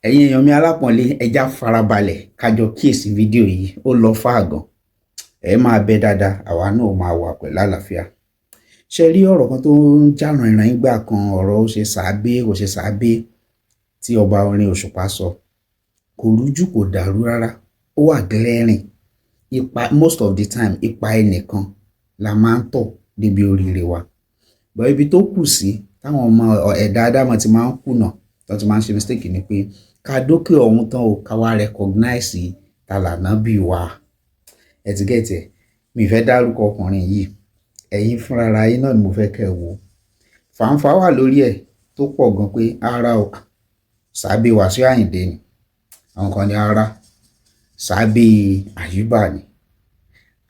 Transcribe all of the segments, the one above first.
ẹ̀yin èèyàn mi alápọ̀nlé ẹja farabalẹ̀ kájọ kíyèsí fídíò yìí ó lọ fáàgàn ẹ máa bẹ dáadáa àwa náà máa wà pẹ̀lú àlàáfíà. ṣe rí ọ̀rọ̀ kan tó ń jà rìnrìn ìgbà kan, ọ̀rọ̀ ó ṣe Saabe kò ṣe Saabe tí ọba orin Òṣùpá sọ kò rújú kò dàrú rárá, ó wà glaring. Most of the time ipa ẹnìkan la máa ń tọ̀ débi oríire wa, bọ̀ ibi tó kù sí táwọn ọmọ ẹ̀dá Ádámọ̀ ti máa ń kùnà tó ti máa ń ṣe mistake ni pé ká dókè ọ̀hún tán o ká wá recognize tàlànà bí wa. ẹ ti gẹ̀tì ẹ̀, mi fẹ́ dárúkọ ọkùnrin yìí, ẹ̀yin fúnra yín náà ni mo fẹ́ kẹ́ ẹ wò. fàǹfà wà lórí ẹ̀ tó pọ̀ gan pé ara o Saabe Wàsíù Àyìndé ni, àwọn kan ní ara Saabe Àyùbá ni,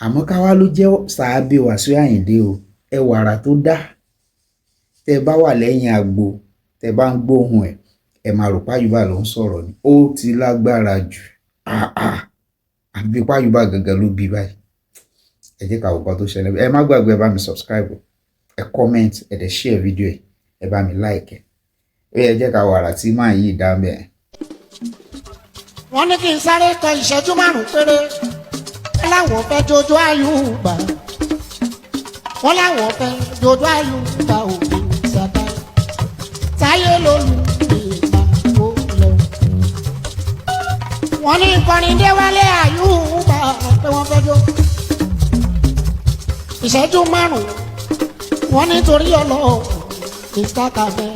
àmọ́ ká wá ló jẹ́ Saabe Wàsíù Àyìndé o, ẹ wàrà tó dá. tẹ bá wà lẹ́yìn àgbo tẹ bá ń gbóhùn ẹ máa rò páyùbá ló ń sọ̀rọ̀ ni, ó ti lágbára jù àbí páyùbá gangan ló bí báyìí. ẹ jẹ́ ká wò kan tó ṣẹlẹ̀, ẹ má gbàgbé ẹ bá mi subscribe, ẹ comment, ẹ dẹ̀ share fídíò ẹ bá mi like ẹ jẹ́ ká wàrà tí máa yí dá mẹ́ẹ̀. wọ́n ní kí n sáré tọ ìṣẹ́jú márùn-ún péré láwọn fẹ́ jojú Àyùbá, wọ́n láwọn fẹ́ jojú Àyùbá òbí Sita táyé lólu ìgbà tó lọ. wọ́n ní kọrin Déwálé Àyùbá pé wọ́n fẹ́ jó ìṣẹ́jú márùn-ún, wọ́n nítorí ọlọ́ọ̀ ìsáka fẹ́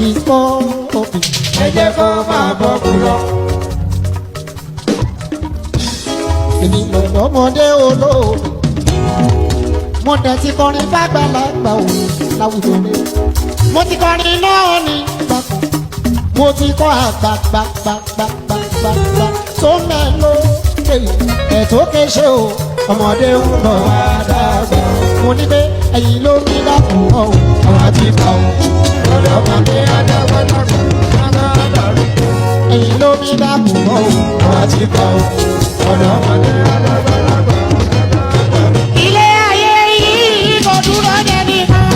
ìfọ́ òbí. ẹ jẹ́ kó máa bọ́ kú lọ. èmi lọ́dọ́mọdé olóòrùn mo dẹ̀ ti kọrin fàgbàlagbà òun láwùjọ mi, mo ti kọrin náà ní gbàgbọ́, mo ti kọ́ àgbàgbàgbàgbàgbà tó mẹ́lò ẹ̀ tó kéṣe o ọmọdé ń bọ̀ wá dàgbà. mo ní pé ẹ̀yin ló ní lákùn ọ̀ àwọn àti ìgbà ò lọ́dọ̀ ọmọdé adágbàlagbà adágbàlagbà. ẹ̀yin ló ní lákùn ọ̀ àwọn àti ìgbà ò lọ́dọ̀ ọmọdé adágbàlagbà. ilé ayé yìí kò dúró dé nìkan.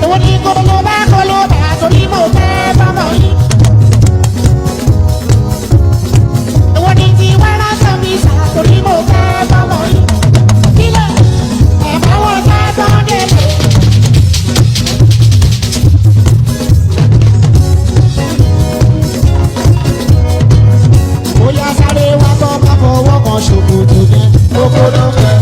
èwo ni kólóbá torí mo fẹ́ bọ́mọ yìí. èwo ni ti wàrà sọ́mísà torí mo fẹ́ bọ́mọ yìí. kílẹ̀ ẹ̀fọ́ wọn fẹ́ tán délé. bóyá sáré wá tó bá fọwọ́ kan ṣòkòtò yẹn. gbogbo ló fẹ́.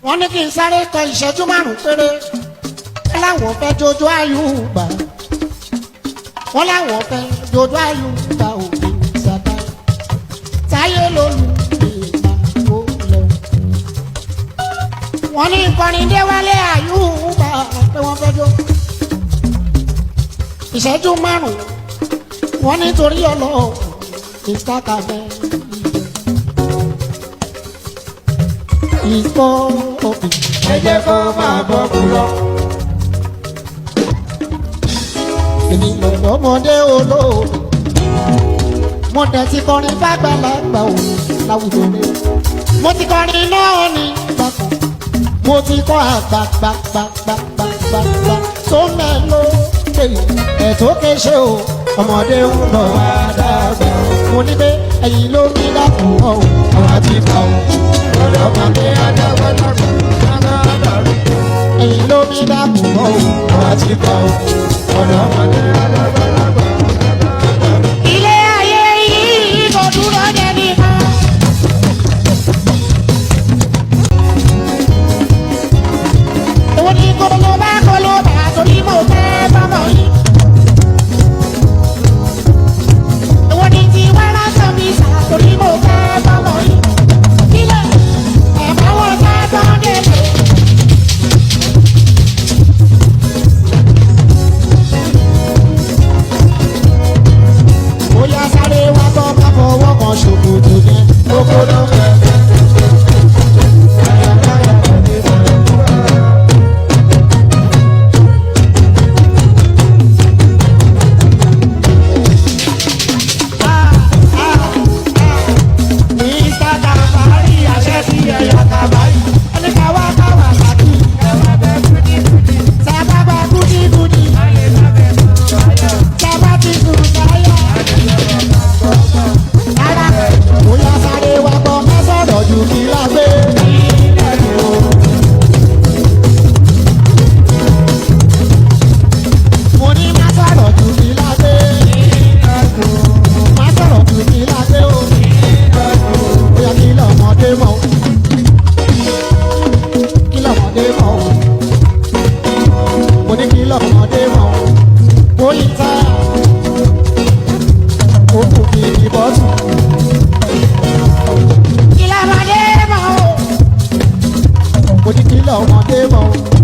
wọ́n ní kí n sáré tọ ìṣẹ́jú márùn-ún péré láwọn fẹ́ jojú Àyùbá, wọ́n láwọn fẹ́ jojú Àyùbá òbí Sita táyé lólu ìgbà tó lọ. wọ́n ní kọrin Déwálé Àyùbá pé wọ́n fẹ́ jó ìṣẹ́jú márùn-ún, wọ́n nítorí ọlọ́ọ̀ ìsáka fẹ́ ìfọ́ òbí. ẹ jẹ́ kó máa bọ́ kú lọ. èmi lọ́dọ́mọdé olóòrùn mo dẹ̀ ti kọrin fàgbàlagbà òun láwùjọ mi, mo ti kọrin náà ní gbàgbọ́, mo ti kọ́ àgbàgbàgbàgbàgbà tó mẹ́lò ẹ̀ tó kéṣe o ọmọdé ń bọ̀ wá dàgbà. mo ní pé ẹ̀yìn ló ní dákun ọ̀ àwa ti kà ó ọ̀dọ́mọdé adágbọ́dọ́gbọ́ ẹ̀yìn ló ní dákun ọ̀ àwa ti kà ó ọ̀dọ́mọdé adágbọ́dọ́gbọ́. ilé ayé yìí kò dúró dé nìkan. èwo ni kólóbá torí mo fẹ́ bọ́mọ yìí. èwo ni tí wàrà sàn mi sà torí mo fẹ́ bọ́mọ yìí. kílẹ̀ ẹ̀fọ́ wọn sá tán délé. bóyá sáré wá tọ́ bá fọwọ́ kan ṣòkòtò yẹn. Kókó ló fẹ́. Mr. Kàfárí àṣẹ sí ẹ̀yà kàbáyé. ẹni káwá káwá kàkí. sábàbà gúdígúdí. sábà ti sùn sáyà. rárá bóyá sáré wá gbọ́ má sọ̀rọ̀ jù kí lágbé. mo ní má sọ̀rọ̀ jù kí lágbé. má sọ̀rọ̀ jù kí lágbé o. bóyá kí lọ́mọdé mọ̀ o. kí lọ́mọdé mọ̀ o. mo ní kí lọ́mọdé mọ̀ o. bóyá tá o kò kí ìbọ́tù. kí lọ́mọdé mọ̀ o. mo ní kí lọ́mọdé mọ̀ o.